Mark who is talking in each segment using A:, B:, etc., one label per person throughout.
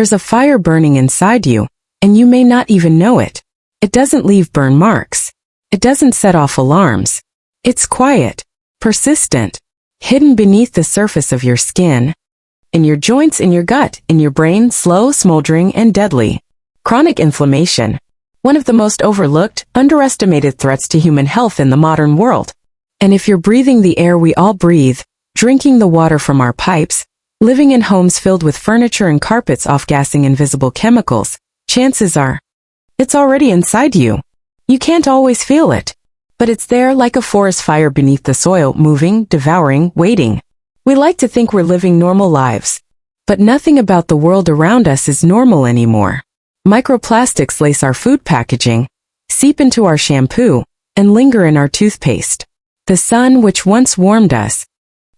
A: There's a fire burning inside you, and you may not even know it. It doesn't leave burn marks. It doesn't set off alarms. It's quiet, persistent, hidden beneath the surface of your skin, in your joints, in your gut, in your brain, slow, smoldering, and deadly. Chronic inflammation. One of the most overlooked, underestimated threats to human health in the modern world. And if you're breathing the air we all breathe, drinking the water from our pipes, living in homes filled with furniture and carpets off-gassing invisible chemicals, chances are, it's already inside you. You can't always feel it, but it's there like a forest fire beneath the soil, moving, devouring, waiting. We like to think we're living normal lives, but nothing about the world around us is normal anymore. Microplastics lace our food packaging, seep into our shampoo, and linger in our toothpaste. The sun, which once warmed us,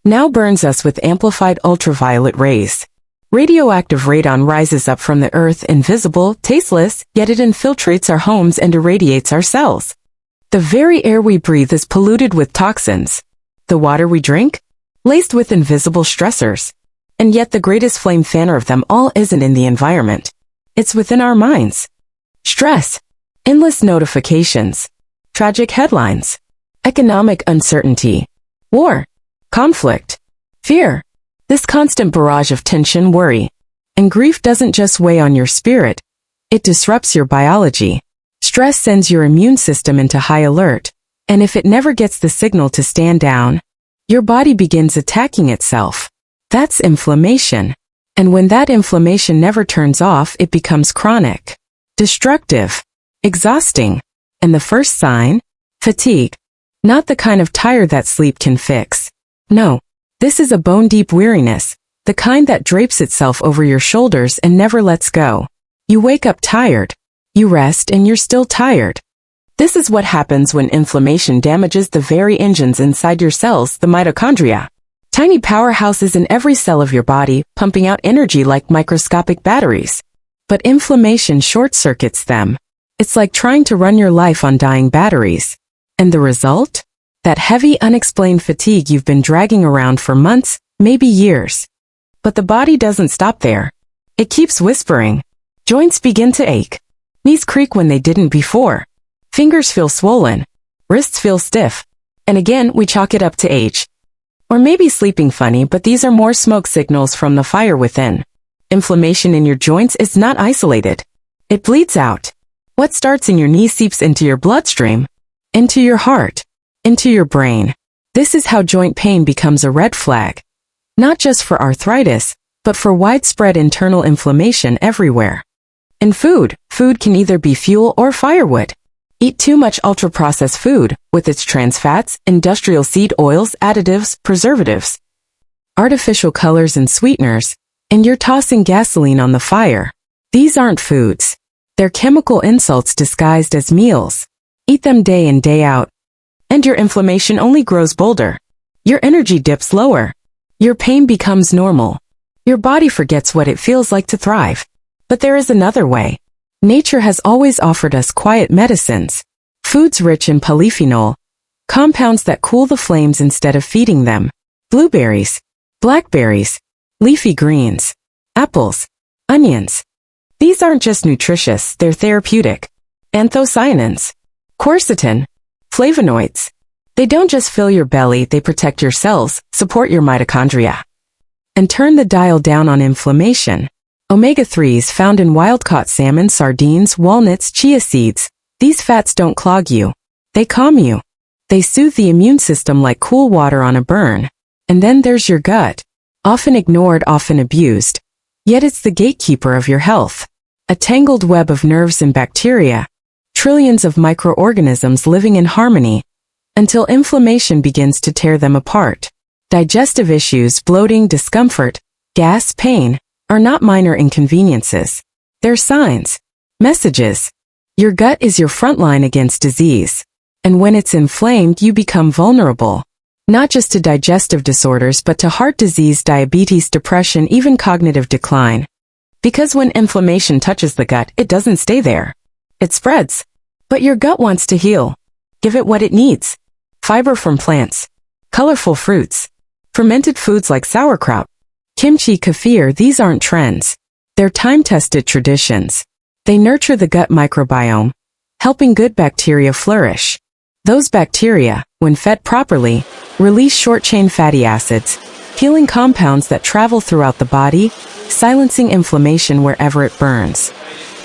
A: now burns us with amplified ultraviolet rays. Radioactive radon rises up from the earth, invisible, tasteless, yet it infiltrates our homes and irradiates our cells. The very air we breathe is polluted with toxins. The water we drink? Laced with invisible stressors. And yet the greatest flame fanner of them all isn't in the environment. It's within our minds. Stress, endless notifications, tragic headlines, economic uncertainty, war, conflict, fear. This constant barrage of tension, worry, and grief doesn't just weigh on your spirit, it disrupts your biology. Stress sends your immune system into high alert, and if it never gets the signal to stand down, your body begins attacking itself. That's inflammation. And when that inflammation never turns off, it becomes chronic, destructive, exhausting. And the first sign? Fatigue. Not the kind of tired that sleep can fix. No, this is a bone-deep weariness, the kind that drapes itself over your shoulders and never lets go. You wake up tired. You rest and you're still tired. This is what happens when inflammation damages the very engines inside your cells, the mitochondria. Tiny powerhouses in every cell of your body, pumping out energy like microscopic batteries. But inflammation short-circuits them. It's like trying to run your life on dying batteries. And the result? That heavy, unexplained fatigue you've been dragging around for months, maybe years. But the body doesn't stop there. It keeps whispering. Joints begin to ache. Knees creak when they didn't before. Fingers feel swollen. Wrists feel stiff. And again, we chalk it up to age. Or maybe sleeping funny, but these are more smoke signals from the fire within. Inflammation in your joints is not isolated. It bleeds out. What starts in your knee seeps into your bloodstream, into your heart, into your brain. This is how joint pain becomes a red flag. Not just for arthritis, but for widespread internal inflammation everywhere. In food can either be fuel or firewood. Eat too much ultra-processed food, with its trans fats, industrial seed oils, additives, preservatives, artificial colors and sweeteners, and you're tossing gasoline on the fire. These aren't foods. They're chemical insults disguised as meals. Eat them day in, day out, and your inflammation only grows bolder. Your energy dips lower. Your pain becomes normal. Your body forgets what it feels like to thrive. But there is another way. Nature has always offered us quiet medicines, foods rich in polyphenol, compounds that cool the flames instead of feeding them. Blueberries, blackberries, leafy greens, apples, onions. These aren't just nutritious, they're therapeutic. Anthocyanins, quercetin, flavonoids. They don't just fill your belly, they protect your cells, support your mitochondria, and turn the dial down on inflammation. Omega-3s found in wild-caught salmon, sardines, walnuts, chia seeds. These fats don't clog you. They calm you. They soothe the immune system like cool water on a burn. And then there's your gut. Often ignored, often abused. Yet it's the gatekeeper of your health. A tangled web of nerves and bacteria. Trillions of microorganisms living in harmony. Until inflammation begins to tear them apart. Digestive issues, bloating, discomfort, gas, pain, are not minor inconveniences. They're signs, messages. Your gut is your front line against disease. And when it's inflamed, you become vulnerable. Not just to digestive disorders, but to heart disease, diabetes, depression, even cognitive decline. Because when inflammation touches the gut, it doesn't stay there. It spreads. But your gut wants to heal. Give it what it needs. Fiber from plants. Colorful fruits. Fermented foods like sauerkraut. Kimchi, kefir, these aren't trends. They're time-tested traditions. They nurture the gut microbiome, helping good bacteria flourish. Those bacteria, when fed properly, release short-chain fatty acids, healing compounds that travel throughout the body, silencing inflammation wherever it burns.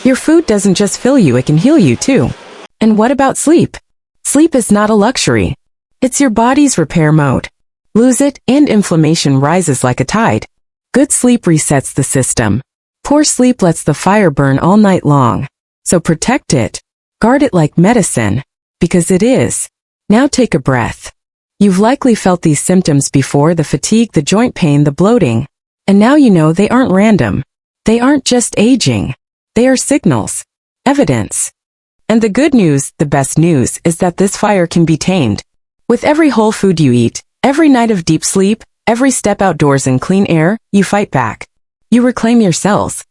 A: Your food doesn't just fill you, it can heal you too. And what about sleep? Sleep is not a luxury. It's your body's repair mode. Lose it, and inflammation rises like a tide. Good sleep resets the system. Poor sleep lets the fire burn all night long. So protect it. Guard it like medicine. Because it is. Now take a breath. You've likely felt these symptoms before: the fatigue, the joint pain, the bloating. And now you know they aren't random. They aren't just aging. They are signals. Evidence. And the good news, the best news, is that this fire can be tamed. With every whole food you eat, every night of deep sleep, every step outdoors in clean air, you fight back. You reclaim your cells.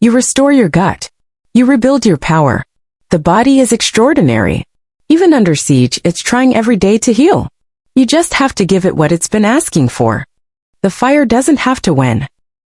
A: You restore your gut. You rebuild your power. The body is extraordinary. Even under siege, it's trying every day to heal. You just have to give it what it's been asking for. The fire doesn't have to win.